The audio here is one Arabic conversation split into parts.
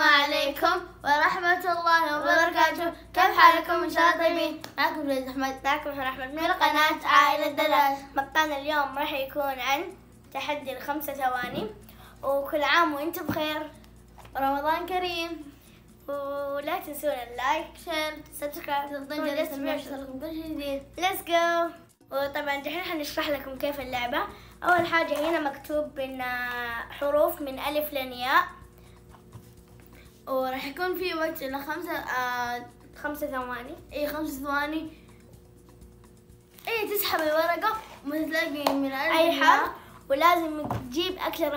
عليكم ورحمة الله وبركاته. كيف حالكم؟ إن شاء الله طيبين. معكم فايز أحمد، معكم أحمد من قناة عائلة دلال. مقطعنا اليوم راح يكون عن تحدي ال5 ثواني. وكل عام وأنتم بخير، رمضان كريم. ولا تنسونا اللايك، شير، سبسكرايب، تضغطون جرس التنبيه يوصلكم كل شيء جديد. ليتس جو. وطبعا دحين حنشرح لكم كيف اللعبة. أول حاجة هنا مكتوب إن حروف من ألف لياء، وراح يكون في وقت إلى 5 ثواني. 5 ثواني. تسحب الورقة وما تلاقي من أي حرف، ولازم تجيب أكلة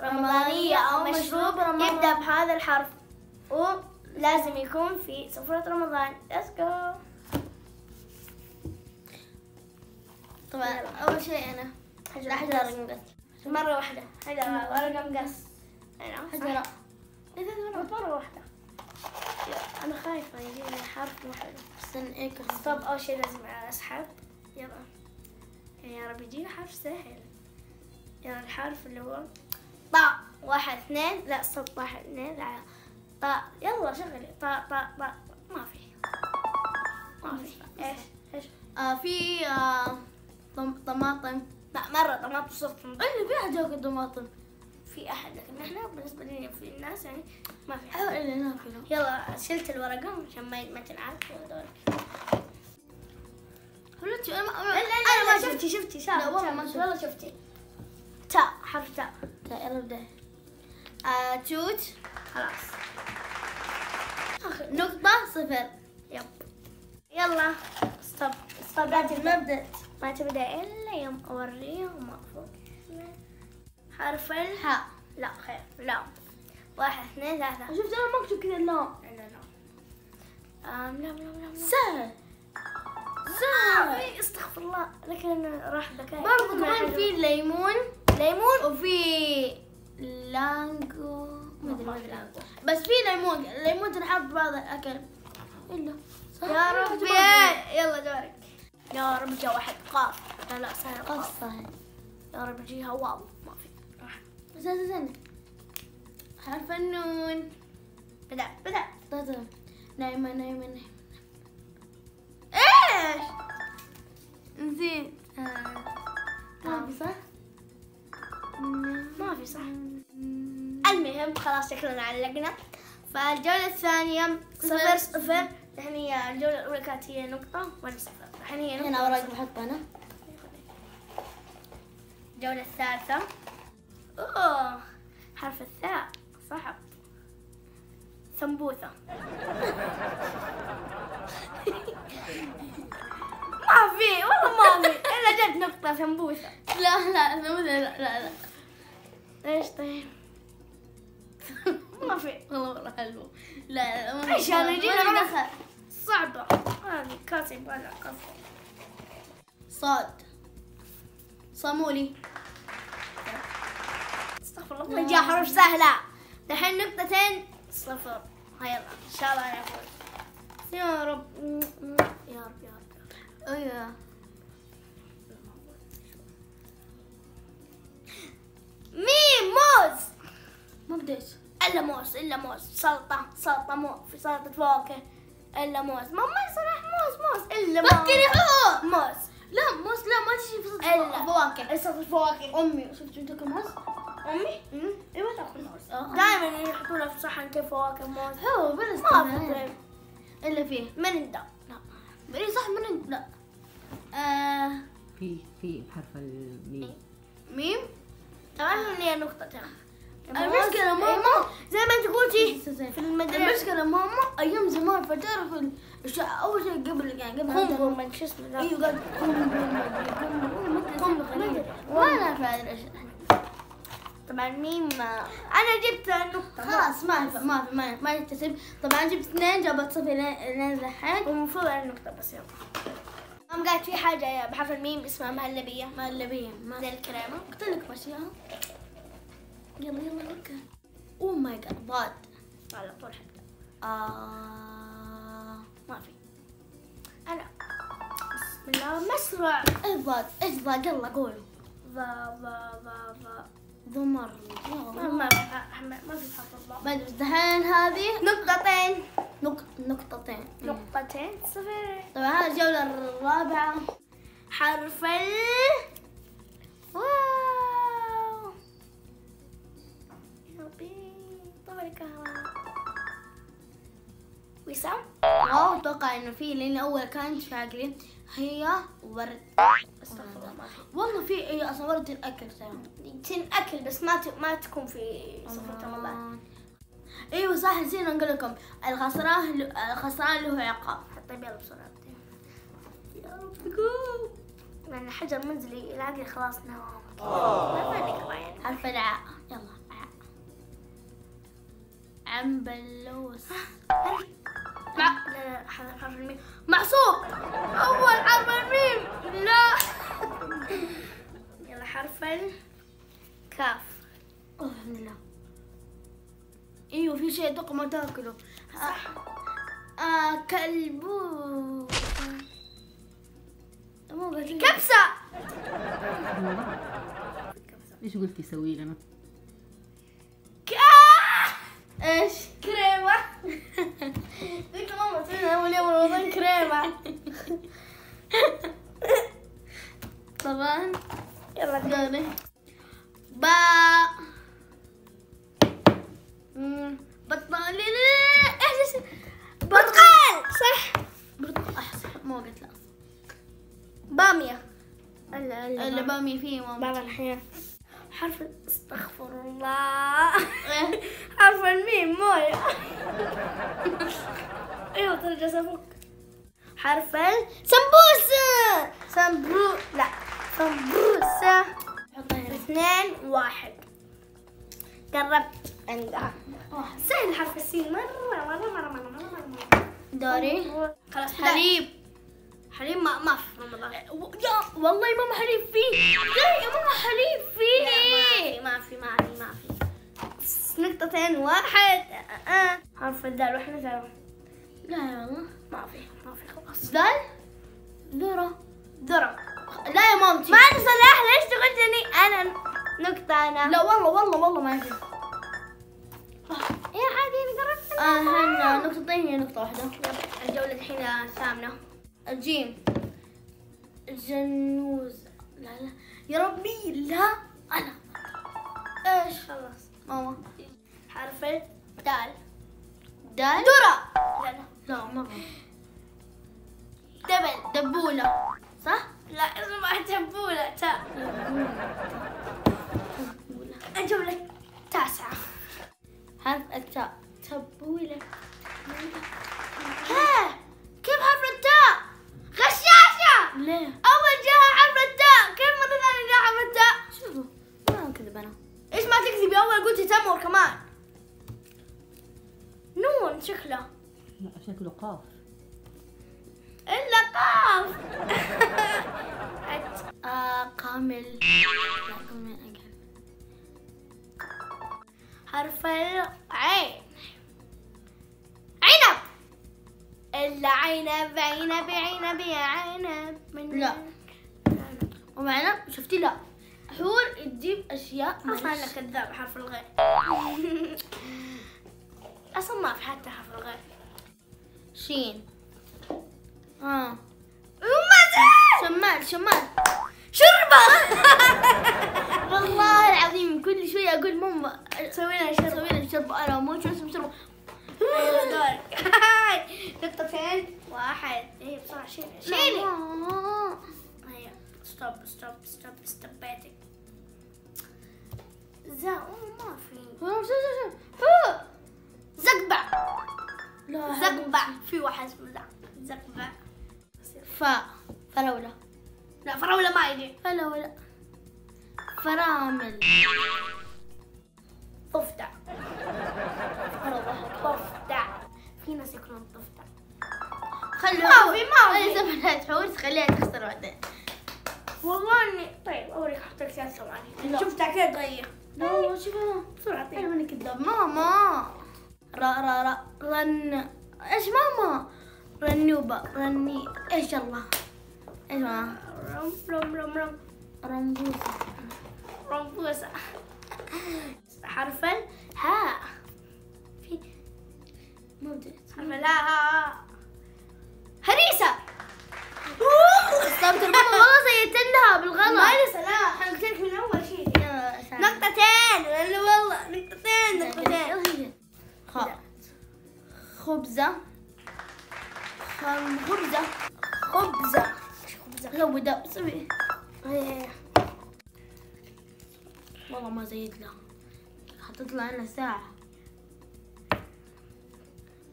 رمضانية أو مشروب يبدأ بهذا الحرف، ولازم يكون في سفرة رمضان. Let's go. طبعا أول شيء أنا راح أحجر ورقة مقص مرة واحدة. ورقة مقص حجرة مرة واحدة. أنا خايفة يجيني حرف مو حلو. استنى ستوب. أول شيء لازم أسحب. يلا يا رب يجيني حرف سهل. يلا الحرف اللي هو طاء. 1 2. لا ستوب. 1 2. لا طاء. يلا شغلي. طاء طاء طاء. ما في إيش في طماطم. لا مرة طماطم صرت اللي في أحد ياكل طماطم. في أحد، لكن إحنا بالنسبة لنا في الناس يعني ما في أحد إلا ناكله. يلا شلت الورقة عشان ما تنعاد. أنا ما شفتي لا والله شفتي. تاء. حرف تاء. يلا ابدأ. توت. خلاص. نقطة 0. يب. يلا ستوب. ما تبدأ إلا يوم أوريهم فوق. حرف الهاء. لا خير. لا 1 2 3. شفت أنا مكتوب كذا. لا سهل. استغفر الله، لكن راح ذكائي. برضو كمان في ليمون وفي لانجو. ما ادري بس في ليمون تنحط بعض الأكل إلا. يا ربي. يلا دورك. يا رب جا واحد. قاف. لا سهل. قاف سهل. يا رب يجيها واو. ما في. استنى. حرف النون. بدأ. نايمة. ايش؟ نسيت. ما في صح؟ ما في صح. المهم خلاص شكلنا علقنا. فالجولة الثانية 0-0. الحين هي الجولة الأولى كانت هي نقطة وأنا 0. الحين هي نقطة. هنا ورق بحط أنا. الجولة الثالثة. حرف الثاء صعب. سمبوثة. ما في والله ما في إلا جت نقطة. سمبوثة. لا ايش طيب؟ ما في والله حلو. لا ايش انا جينا دخل صعبة هذه. كاتب ولا قصة. صاد. صامولي. استغفر الله. جاء حروف سهلة. دحين 2-0. يلا ان شاء الله انا افوز. يا رب. ميم. موز. ما بديت. الا موز. سلطة مو في سلطة فواكه الا موز. ما يصلح موز الا موز. فكري حقوق. موز. لا ما تجي في سلطة فواكه. سلطة فواكه. أمي شفت أنت موز؟ أمي؟ ايوه تاكل موز. دائما يحطونها في صحن كيف فواكه موز. هو بس ما في إلا فيه مرندا. لا بري صح مرندا. لا في بحرف الميم. ميم. طبعا هي نقطة. المشكلة ماما زي ما انت قلتي في المدرسة. المشكلة ماما أيام زمان فتعرف أول شيء قبل قنبر من شو اسمه ذا. أيوة قال قنبر ما نعرف هذه الأشياء. طبعا ميم. أنا جبت نقطة. خلاص ما يتسب. طبعا جبت 2 جابت 0 لين الحين. ومفروض على النقطة بس. يلا مام قالت في حاجة بحرف الميم اسمها مهلبية. زي الكريمة. قلت لك ماشيها. يلا لك. اوه ماي جاد. ضاد. على طول حتى. ما في. أنا بسم الله مسرع. ايش ضاد يلا قولوا. ضا ضمر. ما في حرف الضاء. بعد دحين هذه نقطتين. نقطتين. نقطتين صفر. طبعا هذه الجولة الرابعة. حرف واو. يا ربي طبعا الكهرباء. وسام. واو اتوقع انه في، لان اول كانت في عقلي هي ورد. استغفر الله ما في. والله في هي اصلا ورد تنأكل ترى. تنأكل بس ما تكون في صفة رمضان. ايوه صح، نسينا نقول لكم الخسران له عقاب. طيب يلا بسرعة. يا رب قوم. لأن حجر منزلي العقل خلاص نوام. ما نقرا يعني. حرف العاء. يلا عاء. عنبلوس. لا حرف الميم. معصوب. أول حرف الميم. لا. يلا حرف الكاف. الحمد لله. ايوه في شيء اتوقع ما تاكله. صح. كلبو. كبسة. ايش قلت يسوي لنا؟ ايش؟ كريمة. ذيك ماما تسوينا أول يوم رمضان كريمة. طبعا يلا دوري. باء. بطالي. ايش برتقال. صح. برتقال احسن، ما قلت لا. بامية. اللي بامي فيه بابا ماما. الحين. حرف استغفر الله. حرف الميم موية. ايوه ترجع افك. حرف السمبوسة. لا سمبوسة. 2-1. قربت عندها. سهل حرف السين مرة. دوري. خلاص حليب. حليب ما في رمضان. يا والله ماما حليب فيه. لا يا ماما حليب فيه. ما في 2-1. حرف الدال واحنا ترى. لا يا والله ما في خلاص. دال. ذرة. ذرة. لا يا مامتي. ما نصلح. ليش تغجني انا نقطة انا؟ لا والله ما في. يا عادي انا قربت. هن نقطتين هي نقطة واحدة. الجولة الحين الثامنة. الجيم. جنوز. لا يا ربي لا. انا ايش خلاص. ماما. حرف الدال. دال. ذرة. لا مرة. دبولة. صح؟ لا اسمها دبولة. تاء. الجولة التاسعة. حرف التاء. تبولة. ها كيف حرف التاء؟ غشاشة. ليه؟ أول جاء حرف التاء، كيف مرة ثانية جاء حرف التاء؟ شوفوا ما أكذب أنا. إيش ما تكذبي؟ أول قلتي تمر كمان. نون شكله. لا شكله قاف. إلا قاف. قامل. حرف العين. عنب. إلا عنب عنب عنب. لا. ومعنا شفتي لا. حور تجيب أشياء. أصلا أنا كذاب. حرف الغين. أصلا ما في حتى حرف الغين. شين. شمال. شربة. والله العظيم كل شوية أقول ماما سوينا شربة. أنا مو شو اسمه شربة. دورك. 2-1. هي بسرعة شيلي. هيا ستوب بيتك. ما في. زقبع. زقبع. في واحد اسمه زقبع. فراولة. لا فراولة ما يجي. فراولة. فرامل. ضفدع. في ناس ياكلون ضفدع. ما في زمنها تحوس خليها تخسر بعدين. والله اني طيب اوريك احط لك سياسة ثواني. شفتها كذا تغير. لا شوفها بسرعة طيب. أنا ماني كذاب. ماما. رن. ايش ماما؟ رنوبة. رني ايش الله؟ ايش ماما؟ رم رمبوسة. رمبوسة. حرف الهاء. في موجود حرف الهاء. هريسة. استمتر بابا والله زيتنها بالغلط. ما لي سلام، انا قلت لك من اول شيء. نقطتين والله نقطتين. خبزة. خبزة. خبزة. سوي. والله ما زيد لها. حتطلع لنا ساعة.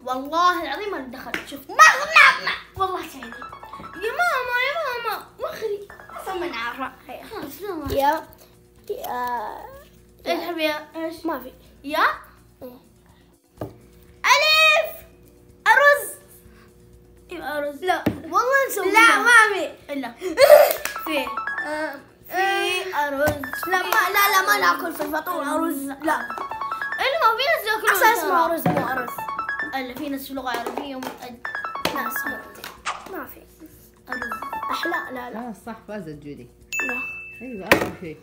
والله العظيم ما دخلت. شوف ماما والله سعيدة. يا ماما وخري. اصلا ما نعرفها. يا ايش حبيبي؟ ايش؟ ما في. يا ألف. أرز. أرز. لا والله نسوي. لا ما في إلا في أرز. لا ما ناكل في الفطور أرز. لا إلا ما في ناس ياكلون. أصلا اسمه أرز مو أرز. إلا في ناس في لغة عربية ناس ما في أرز. أحلى. لا لا صح فازت جودي. لا ايوه اخر شيء.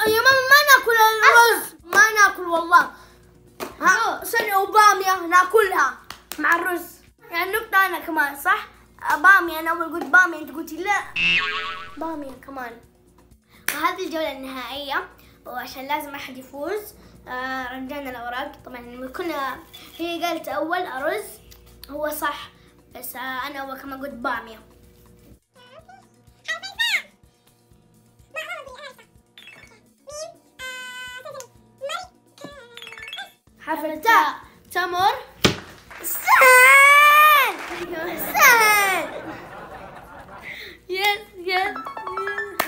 يا ماما ما ناكل الرز. ما ناكل والله. ها سنة وبامية ناكلها مع الرز. يعني نقطة أنا كمان صح؟ بامية. أنا أول قلت بامية أنت قلتي لا بامية كمان. وهذه الجولة النهائية، وعشان لازم أحد يفوز رجعنا الأوراق. طبعا كنا هي قالت أول أرز هو صح، بس أنا أول كمان قلت بامية. حرف التاء. تمر. سهل. يس.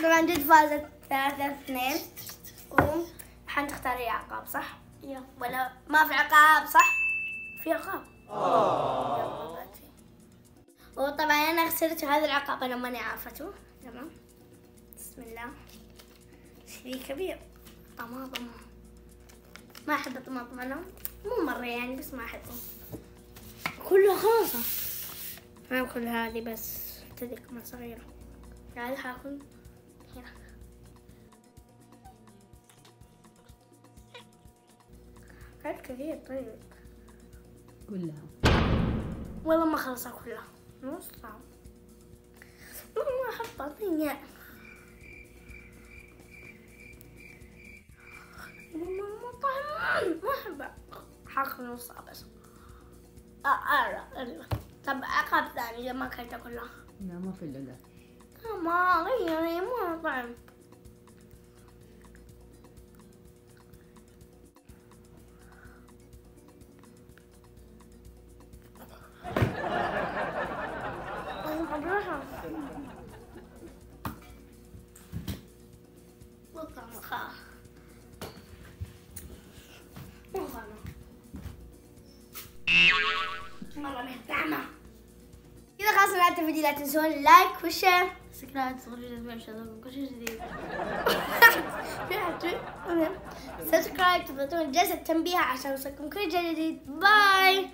طبعا جد فازت 3-2. وحن تختاري عقاب صح؟ ولا ما في عقاب صح؟ في عقاب. وطبعا انا خسرت هذا العقاب، انا ماني عارفته. تمام بسم الله. شيء كبير. طماطم. ما احب الطماطم انا، مو مرة يعني، بس ما احبه. كلها خلاص. ما باكل هذه بس ابتدي كمان صغيرة. هذه حاكل هنا. هذا كثير. طيب كلها. والله ما خلصها كلها، نص صعب. ما أحبها طيب. ما أحبها. حاكل نصها بس. طب عقاب ثاني إذا ما أكلتها كلها. لا ما في الا ذا. ما غيري ما طعم. كذا خلاص نهاية الفيديو. لا تنسون اللايك والشير. سكرايب صغير جدا عشان كل شيء جديد. سبسكرايب تضغطون جرس التنبيه عشان يوصلكم كل جديد. باي.